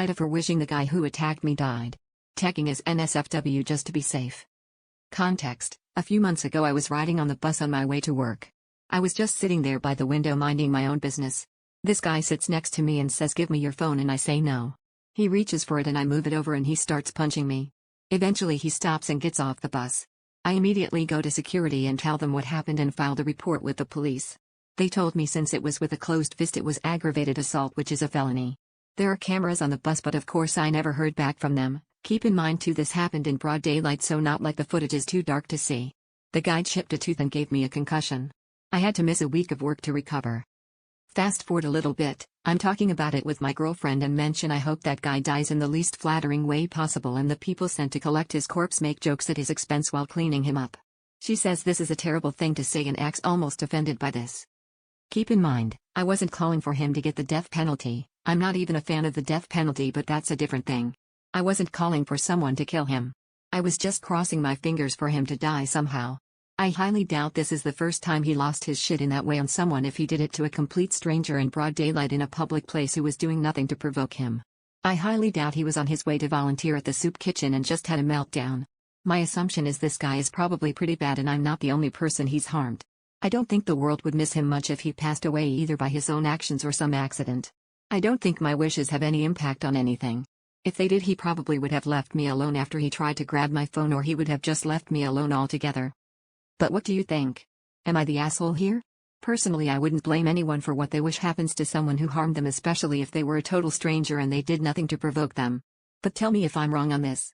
AITA for wishing the guy who attacked me died. Tagging as NSFW just to be safe. Context: a few months ago I was riding on the bus on my way to work. I was just sitting there by the window minding my own business. This guy sits next to me and says, "Give me your phone," and I say no. He reaches for it and I move it over and he starts punching me. Eventually he stops and gets off the bus. I immediately go to security and tell them what happened and filed a report with the police. They told me since it was with a closed fist it was aggravated assault, which is a felony. There are cameras on the bus, but of course I never heard back from them. Keep in mind too, this happened in broad daylight, so not like the footage is too dark to see. The guy chipped a tooth and gave me a concussion. I had to miss a week of work to recover. Fast forward a little bit, I'm talking about it with my girlfriend and mention I hope that guy dies in the least flattering way possible, and the people sent to collect his corpse make jokes at his expense while cleaning him up. She says this is a terrible thing to say and acts almost offended by this. Keep in mind, I wasn't calling for him to get the death penalty. I'm not even a fan of the death penalty, but that's a different thing. I wasn't calling for someone to kill him. I was just crossing my fingers for him to die somehow. I highly doubt this is the first time he lost his shit in that way on someone if he did it to a complete stranger in broad daylight in a public place who was doing nothing to provoke him. I highly doubt he was on his way to volunteer at the soup kitchen and just had a meltdown. My assumption is this guy is probably pretty bad and I'm not the only person he's harmed. I don't think the world would miss him much if he passed away either by his own actions or some accident. I don't think my wishes have any impact on anything. If they did, he probably would have left me alone after he tried to grab my phone, or he would have just left me alone altogether. But what do you think? Am I the asshole here? Personally, I wouldn't blame anyone for what they wish happens to someone who harmed them, especially if they were a total stranger and they did nothing to provoke them. But tell me if I'm wrong on this.